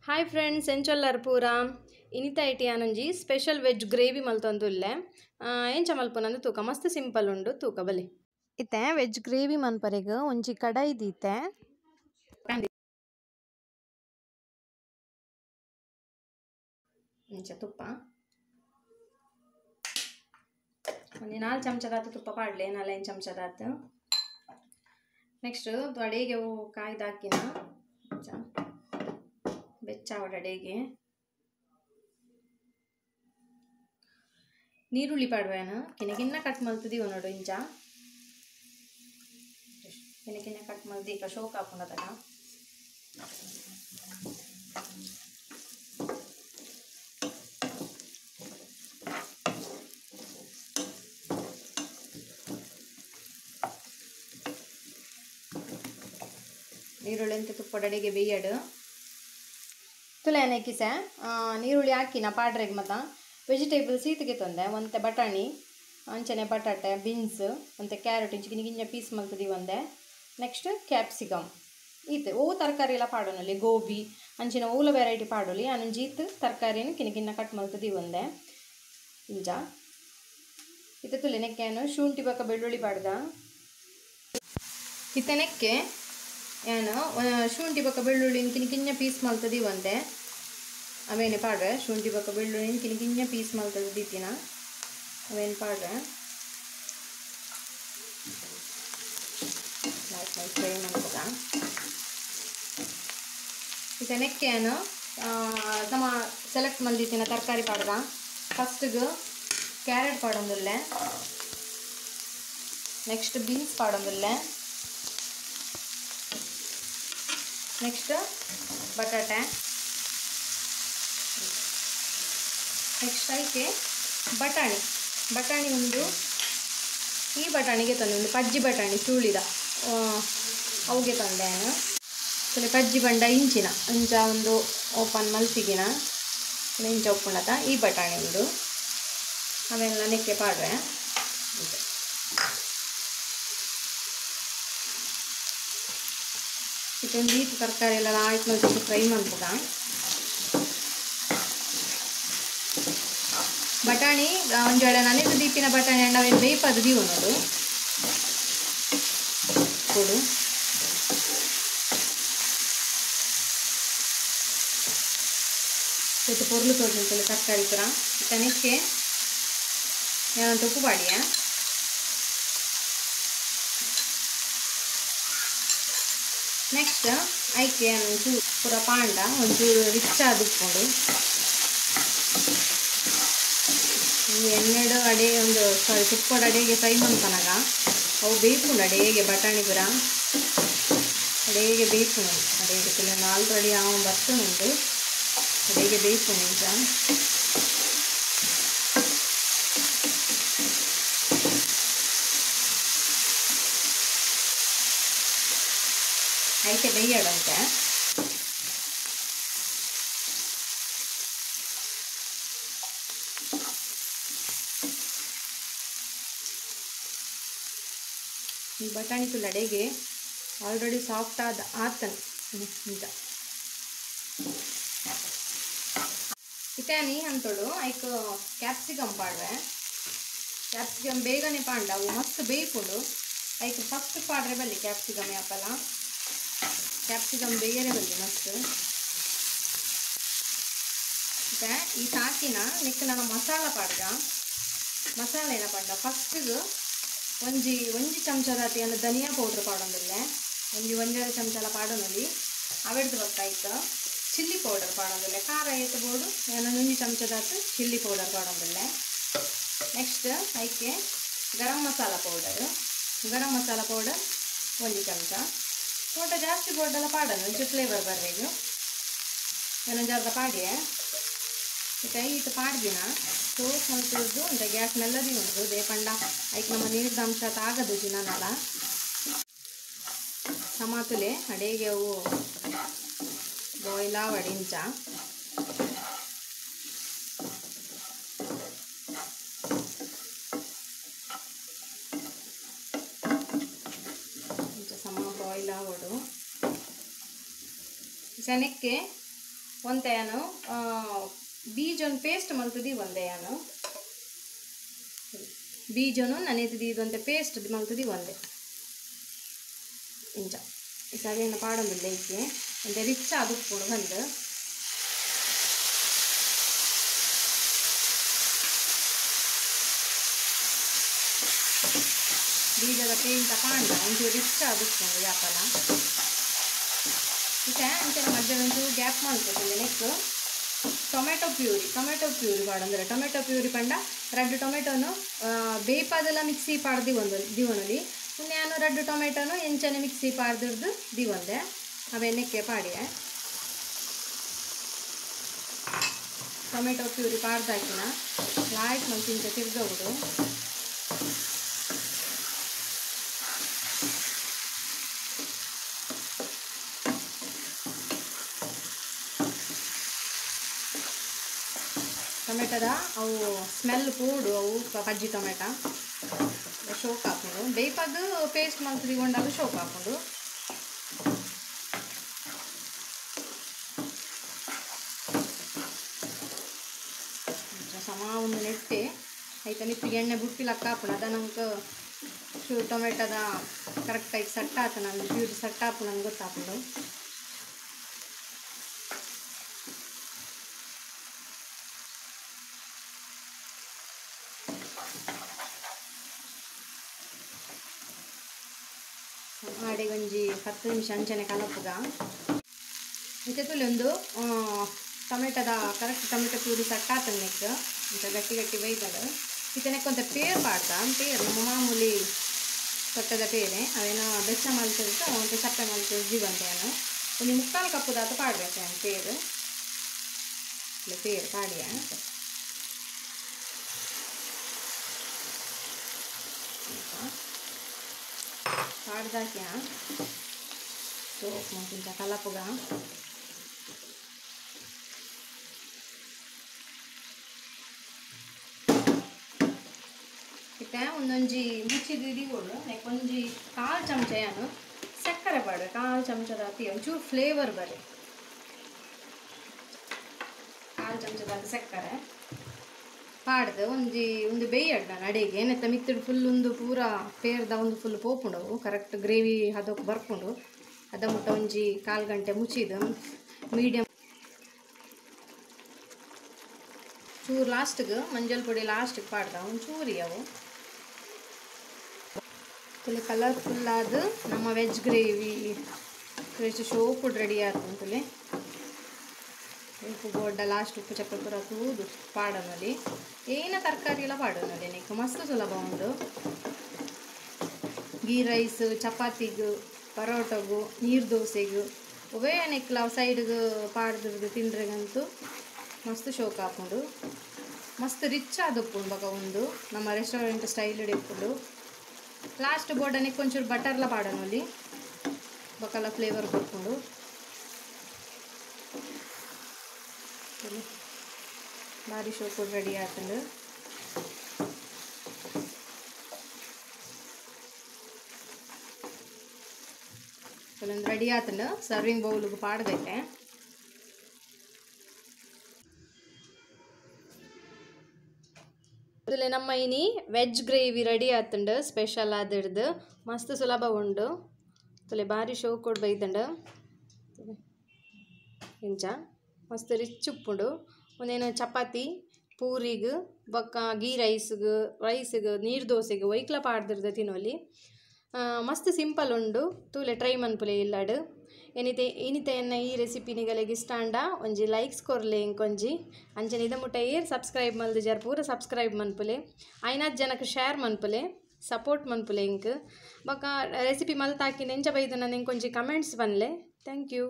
Hi friends ಎಂಚೊಲ್ಲರ್ ಪೂರ ಇನಿತ IT ಆನಂಜಿ special veg gravy ಮಲ್ತೊಂದುಲ್ಲೆ ಎಂಚ ಮಲ್ಪುನಂದು ತೂಕ ಮಸ್ತ್ ಸಿಂಪಲ್ ಉಂಡು ತೂಕ ಬಲಿ ಇತ್ತೆ ವೆಜ್ ಗ್ರೇವಿ ಮನ್ಪರೆಗ್ ಒಂಜಿ ಕಡಾಯಿ ದೀತೆ ಇಂಚ ತುಪ್ಪ ಒಂಜಿ 4 ಚಮಚದಾತು ತುಪ್ಪ ಪಾಡ್ಲೆ 4-5 ಚಮಚದಾತು ನೆಕ್ಸ್ಟ್ ಅಡೆಗೆ ಕಾಯ್ದಾಕಿನ ಬೆಚ್ಚಾವಡ ಅಡೆಗೆ ನೀರುಳ್ಳಿ ಪಾಡುವೇನ ಕಿನ್ನ ಕಟ್ ಮಲ್ತದೀವ ನೋಡು ಇಂಚ ಕಿನ್ನ ಕಟ್ ಮಲ್ದಿ ಈಗ ಶೋಕ್ ಹಾಕೊಂಡದಾಗ ನೀರುಳ್ಳಿ ಅಂತ ತುಪ್ಪಡಡೆಗೆ ಬೇಯಡು ತುಲೇನೆ ಕಿಸೆ ನೀರುಳ್ಳಿ ಹಾಕಿನ ಪಾಡ್ರೆಗೆ ಮತ್ತು ವೆಜಿಟೇಬಲ್ಸ್ ಈತಿಗೆ ತೊಂದೆ ಒಂತೆ ಬಟಾಣಿ ಅಂಚನೆ ಬಟಾಟೆ ಬೀನ್ಸ್ ಮತ್ತು ಕ್ಯಾರೆಟ್ ಇಂಚು ಗಿಂಜ ಪೀಸ್ ಮಲ್ತದಿ ಒಂದೆ ನೆಕ್ಸ್ಟ್ ಕ್ಯಾಪ್ಸಿಕಮ್ ಈತು ಓ ತರಕಾರಿ ಎಲ್ಲ ಪಾಡೋನಲ್ಲಿ ಗೋಬಿ ಅಂಚಿನ ಓಲ ವೆರೈಟಿ ಪಾಡೋಲಿ ಅನಂಜೀತ್ ತರಕಾರಿಯನ್ನು ಕಿನ್ನ ಕಟ್ ಮಲ್ತದಿ ಒಂದೆ ಇಂಚ ಇತ್ತೆ ತುಲೆ ನೆಕ್ಕೇನು ಶುಂಠಿ ಬಕ್ಕ ಬೆಳ್ಳುಳ್ಳಿ ಪಾಡ್ದ ಇತ್ತೆ ನೆಕ್ಕೆ ಏನು ಶುಂಠಿ ಬಕ್ಕ ಬೆಳ್ಳುಳ್ಳಿ ಕಿನ್ನ ಪೀಸ್ ಮಲ್ತದಿ ಒಂದೆ ಅವೇನೆ ಪಾಡ್ರೆ ಶುಂಠಿ ಬಕ್ಕ ಬೆಳ್ಳುಳ್ಳಿ ಕಿನ್ನ ಪೀಸ್ ಮಲ್ತದ ದೀತಿನ ಅವೇನು ಪಾಡ್ರೆ ಫ್ರೈ ಮಾಡ್ತದ ಇತ್ತೆ ನೆಕ್ಕೇನು ನಮ್ಮ ಸೆಲೆಕ್ಟ್ ಮಲ್ದಿತ್ತಿನ ತರಕಾರಿ ಪಾಡ್ದ ಫಸ್ಟ್ಗೆ ಕ್ಯಾರೆಟ್ ಪಾಡೊಂದುಲ್ಲೆ ನೆಕ್ಸ್ಟ್ ಬೀನ್ಸ್ ಪಾಡೊಂದುಲ್ಲೆ ನೆಕ್ಸ್ಟ್ ಬಟಾಟೆ ನೆಕ್ಸ್ಟ್ ಅದಕ್ಕೆ ಬಟಾಣಿ ಒಂದು ಈ ಬಟಾಣಿಗೆ ತಂದೆ ಒಂದು ಪಜ್ಜಿ ಬಟಾಣಿ ಚೂಳಿದ ಅವುಗೆ ತಂದೆ ನಾನು ಪಜ್ಜಿ ಬಂಡ ಇಂಚಿನ ಇಂಚ ಒಂದು ಓಪನ್ ಮಲ್ಸಿಗಿನ ಇಂಚ ಒಪ್ಪುಣತ ಈ ಬಟಾಣಿ ಒಂದು ಅವೆಲ್ಲ ನೆಕ್ಕೆ ಪಾಡ್ರೆ ಇದೊಂದು ಈತು ತರಕಾರಿ ಎಲ್ಲ ಆಯ್ತು ನೋಡಿ ಫ್ರೈ ಮಾಡ್ಬೋದ ಬಟಾಣಿ ಒಂಜೋಳ ನನೆದು ದೀಪಿನ ಬಟಾಣಿ ಅಣ್ಣವೇನು ಬೇಯ್ಪದು ದೀವು ನೋಡು ಕೊಡು ಇದು ಪೊರ್ಲು ತೋರಿಸಲು ತರಕಾರಿ ಪುರ ತನಕ್ಕೆ ಏನಂತ ಉಪ್ಪು ಬಾಡಿಯ ನೆಕ್ಸ್ಟ್ ಐಕೆ ಒಂಚೂರು ಪೂರ ಪಾಂಡ ಒಂಚೂರು ರಿಚ್ ಆದುಕೊಂಡು ಎಣ್ಣೆಡು ಅಡೆ ಒಂದು ತುಪ್ಪದ ಅಡೆಗೆ ಫ್ರೈ ಮಾಡ್ತಾನಾಗ ಅವು ಬೇಯ್ಪುಂಡು ಅಡೆಗೆ ಬಟಾಣಿ ಪುರ ಅಡೆಗೆ ಬೇಯ್ಪುಂಡು ಅಡೆಗೆ ಆಲ್ರೆಡಿ ಅವ ಬರ್ತುಂಡು ಅಡೆಗೆ ಬೇಯ್ಪುಂಡು ಈಗ ಐತೆ ಬೇಯಡಂತೆ ಈ ಬಟಾಣಿ ತುಳು ಅಡೆಗೆ ಆಲ್ರೆಡಿ ಸಾಫ್ಟ್ ಆತನು ಅಂತ ಇತಾನಿ ಅಂತೋಡು ಐಕ್ ಕ್ಯಾಪ್ಸಿಕಮ್ ಪಾಡ್ರೆ ಕ್ಯಾಪ್ಸಿಕಮ್ ಬೇಗನೆ ಪಾಂಡ ಅವು ಮಸ್ತ್ ಬೇಯ್ಕೊಂಡು ಐಕ್ ಫಸ್ಟ್ ಪಾಡ್ರೆ ಬಲ್ಲಿ ಕ್ಯಾಪ್ಸಿಕಮ್ ಯಾಪಲ್ಲ ಕ್ಯಾಪ್ಸಿಕಮ್ ಬೇಯರೆ ಬಲ್ಲಿ ಮಸ್ತ್ ಮತ್ತೆ ಈ ಸಾಕಿನ ನೆಕ್ ನನ್ನ ಮಸಾಲ ಪಾಡ್ಗ ಮಸಾಲ ಏನ ಪಾಂಡ ಫಸ್ಟ್ಗೆ ಒಂಜಿ ಚಮಚದಾತಿ ಅಂದ್ರೆ ಧನಿಯಾ ಪೌಡ್ರ್ ಪಾಡೊಂದಿಲ್ಲೆ ಒಂಜಾರು ಚಮಚಲ ಪಾಡೋನಲ್ಲಿ ಅವೆಡ್ದು ಬತ್ತಾಯ್ತು ಚಿಲ್ಲಿ ಪೌಡರ್ ಪಾಡೊಂದಿಲ್ಲೆ ಖಾರ ಏತು ಬೋಡು ಒಂಜಿ ಚಮಚದಾತು chilli powder ಪಾಡೊಂದಿಲ್ಲೆ next ಐಕೆ garam masala powder ಒಂಜಿ ಚಮಚ ಊಟ ಜಾಸ್ತಿ ಬೋರ್ಡೆಲ್ಲ ಪಾಡೋದು ಒಂಚೂರು ಫ್ಲೇವರ್ ಬರಬೇಕು ಏನೊಂಜಾರ್ದ ಪಾಡಿಯೇ ಈಗ ಈತ ಪಾಡ್ದಿನ ಸೋಸ್ ಮಲ್ತದ್ದು ಅಂತ ಗ್ಯಾಸ್ ಮೆಲ್ಲದಿ ಉಂಟು ದೇಪಂಡ ಐಕ್ ನಮ್ಮ ನೀರ್ದ ಅಂಶ ಆಗದು ಜಿನನೆಲ್ಲ ಟಮಾಟುಲೆ ಅಡೆಗೆ ಅವು ಬಾಯ್ಲ್ ಆವಡಿಂಚ ಸಮ ಬಾಯ್ಲ್ ಆವಡು ಶನಕ್ಕೆ ಒಂತೆಯನು ಬೀಜನ ಪೇಸ್ಟ್ ಮಲ್ತದಿ ಒಂದೆಯನು ಬೀಜನು ನನೆತದಿ ಇದೊಂತೆ ಪೇಸ್ಟ್ ಮಲ್ತದಿ ಒಂದೆ ಇಂಚ ಈ ಸರಿಯನ್ನು ಪಾಡೊಂದಿಲ್ಲ ಇದಕ್ಕೆ ಒಂದು ರಿಚ್ ಆದುಕೊಂಡು ಬಂದು ಬೀಜದ ಪೇಂಟ ಪಾಂಡ ಒಂದು ರಿಚ್ ಆದುಕೊಂಡು ಯಾಕಲ್ಲ ಈಗ ಅಂಚನೆ ಮಧ್ಯ ಒಂದು ಗ್ಯಾಪ್ ಮಾಡ್ತದೆ ನೆಕ್ಕು ಟೊಮೆಟೊ ಪ್ಯೂರಿ ಪಾಡಂದ್ರೆ ಟೊಮೆಟೊ ಪ್ಯೂರಿ ಪಂಡ 2 ಟೊಮೆಟೊನು ಬೇಯ್ಪದೆಲ್ಲ ಮಿಕ್ಸಿ ಪಾಡ್ದು ದಿವನಲ್ಲಿ ನಾನು 2 ಟೊಮೆಟೊನು ಎಂಚನೆ ಮಿಕ್ಸಿ ಪಾಡ್ದಿಡ್ದು ದಿವಂದೆ ಅವೆಣ್ಣೆಕ್ಕೆ ಪಾಡಿಯ ಟೊಮೆಟೊ ಪ್ಯೂರಿ ಪಾಡ್ದಾಕಿನ ಲಾಯ್ಟ್ ಮಂತ್ ಇಂಚ ತಿರ್ಗಬಹುದು ಟೊಮೆಟೊದ ಅವು ಸ್ಮೆಲ್ ಪೂಡು ಅವು ಪಜ್ಜಿ ಟೊಮೆಟೊ ಶೋಕ್ ಹಾಕೊಂಡು ಬೇಯ್ಪದ್ದು ಪೇಸ್ಟ್ ಮಲ್ತಿಗೊಂಡಾಗ ಶೋಕ್ ಹಾಕೊಂಡು ಸಮ ಒಂದು ನೆಟ್ಟೆ ಆಯ್ತಾ ನಿಪ್ಪಿಗೆ ಎಣ್ಣೆ ಬುಟ್ಟಿ ಲಕ್ಕ ಹಾಪುಣ ಅದ ನಂಗೆ ಟೊಮೆಟೊದ ಕರೆಕ್ಟಾಗಿ ಸಟ್ಟ ಆತ ನಂಗೆ ಪ್ಯೂರಿ ಸಟ್ಟ ಹಾಪು ನಂಗೆ ಗೊತ್ತಾಕೊಂಡು ಆಡೆ ಒಂಜಿ 10 ನಿಮಿಷ ಅಂಚನೆ ಕಲಪುಗ ಇತ್ತೆ ಒಂದು ಟೊಮೆಟೊದ ಕರೆಕ್ಟ್ ಟೊಮೆಟೊ ಪ್ಯೂರಿ ಸಟ್ಟಾತನ್ನೆಕ್ ಇಂಥ ಗಟ್ಟಿ ಗಟ್ಟಿ ಬೈತದ ಇತ್ತನೆಕ್ ಒಂದು ಪೇರ್ ಪಾಡ್ದ ಪೇರ್ ನಮ್ಮ ಮಾಮೂಲಿ ತೊಟ್ಟದ ಪೇರೆ ಅವೇನೋ ಬೆಚ್ಚ ಮಲ್ತಿರುತ್ತೆ ಒಂದು ಚಪ್ಪೆ ಮಲ್ತು ಜೀವಂತೆಯನ್ನು ಒಂದು 3/4 ಕಪ್ಪುದಾತ ಪಾಡ್ಬೇಕು ಪೇರು ಪೇರ್ ಪಾಡಿಯ ಪಾಡ್ದಾಕ್ಯ ಸೋಪ್ ಮಂಚಿಂಚ ಕಲಪುಗ ಇತ್ತೆ ಒಂದೊಂಜಿ ಮುಚ್ಚಿದ ಇದಿಗೋಡು ನೆಕ್ ಒಂಜಿ 1/4 ಚಮಚನು ಸಕ್ಕರೆ ಪಾಡ್ರೆ 1/4 ಚಮಚದ ಅತಿ ಒಂಚೂರು ಫ್ಲೇವರ್ ಬರೀ 1/4 ಚಮಚದ ಸಕ್ಕರೆ ಪಾಡ್ದು ಒಂದು ಬೇಯಡ್ಡ ನಡೆಗೆ ನೆತ್ತ ಮಿತ್ತಡು ಫುಲ್ ಒಂದು ಪೂರ ಪೇರ್ದ ಒಂದು ಫುಲ್ ಪೋಪುಂಡವು ಕರೆಕ್ಟ್ ಗ್ರೇವಿ ಅದಕ್ಕೆ ಬರ್ಕೊಂಡು ಅದ ಮುಟ್ಟ ಒಂಜಿ 1/4 ಗಂಟೆ ಮುಚ್ಚಿದು ಮೀಡಿಯಮ್ ಚೂರು ಲಾಸ್ಟ್ಗೆ ಮಂಜಲ್ ಪುಡಿ ಲಾಸ್ಟಿಗೆ ಪಾಡ್ದ ಒಂಚೂರಿ ಅವು ತುಲೆ ಕಲರ್ಫುಲ್ ಆದ ನಮ್ಮ ವೆಜ್ ಗ್ರೇವಿ ಶೋಪುಡ್ ರೆಡಿ ಆತಂತಲೇ ಉಪ್ಪು ಗೋಡ್ಡ ಲಾಸ್ಟ್ ಉಪ್ಪು ಚಪ್ಪೆ ಪೂರ ತೂದು ಪಾಡನಲ್ಲಿ ಏನ ತರಕಾರಿ ಎಲ್ಲ ಪಾಡನಲ್ಲಿ ನೀನು ಮಸ್ತ್ ಸುಲಭ ಉಂಟು ಗೀ ರೈಸ್ ಚಪಾತಿಗೂ ಪರೋಟಗೂ ನೀರು ದೋಸೆಗೂ ಅವೇ ನೆಕ್ಲ ಸೈಡ್ಗೆ ಪಾಡ್ದು ತಿಂದ್ರೆಗಂತೂ ಮಸ್ತ್ ಶೋಕ್ ಹಾಕೊಂಡು ಮಸ್ತ್ ರಿಚ್ ಆದಪ್ಪುಂಡು ಬಕ ಒಂದು ನಮ್ಮ ರೆಸ್ಟೋರೆಂಟ್ ಸ್ಟೈಲ್ ಇಡ್ಕೊಂಡು ಲಾಸ್ಟ್ ಬೋರ್ಡನಿಗೆ ಒಂಚೂರು ಬಟರ್ಲ ಪಾಡನಲ್ಲಿ ಬಕಲ್ಲ ಫ್ಲೇವರ್ ಕೊಟ್ಕೊಂಡು ಭಾರಿ ಶೋಕು ರೆಡಿ ಆತಂಡು ಕೆಲವೊಂದು ರೆಡಿ ಆತಂಡು ಸರ್ವಿಂಗ್ ಬೌಲ್ಗೆ ಪಾಡ್ದೈತೆ ಇದಿಲ್ಲ ನಮ್ಮ ಇನಿ ವೆಜ್ ಗ್ರೇವಿ ರೆಡಿ ಆತಂಡು ಸ್ಪೆಷಲ್ ಆದಿಡ್ದು ಮಸ್ತ್ ಸುಲಭ ಉಂಡು ತುಲೆ ಭಾರಿ ಶೋಕ್ ಕೊಡ್ ಬೈತಂಡು ಇಂಚ ಮಸ್ತ್ ರಿಚ್ ಉಪ್ಪುಂಡು ಒಂದೇನು ಚಪಾತಿ ಪೂರಿಗೆ ಬೊಕ್ಕ ಗೀ ರೈಸ್ಗೆ ನೀರು ದೋಸೆಗೆ ಒಯ್ಕ್ಲ ಪಾಡ್ದಿರ್ದು ತಿನ್ನೋಲಿ ಮಸ್ತ್ ಸಿಂಪಲ್ ಉಂಡು ತೂಲೆ ಟ್ರೈ ಮನ್ಪುಲೆ ಇಲ್ಲಾಡು ಏನಿತೆ ಎನ್ನ ಈ ರೆಸಿಪಿ ನಿಗಲೆಗೆ ಇಷ್ಟ ಅಂಡ ಒಂಜಿ ಲೈಕ್ಸ್ ಕೊರ್ಲೆ ಇಂಕೊಂಜಿ ಅಂಚನೆ ಇದ ಮುಟ್ಟ ಏರ್ ಸಬ್ಸ್ಕ್ರೈಬ್ ಮಲ್ದು ಜರ ಪೂರ ಸಬ್ಸ್ಕ್ರೈಬ್ ಮನ್ಪುಲೆ ಐನಾತ್ ಜನಕ್ಕೆ ಶೇರ್ ಮನ್ಪುಲೆ ಸಪೋರ್ಟ್ ಮನ್ಪುಲೆ ಇಂಕ್ ಬೊಕ್ಕ ರೆಸಿಪಿ ಮಲ್ತಾಕಿನ ಎಂಚ ಬೈದು ನಾನು ಇಂಕೊಂಜಿ ಕಮೆಂಟ್ಸ್ ಬನ್ಲೆ ಥ್ಯಾಂಕ್ ಯು.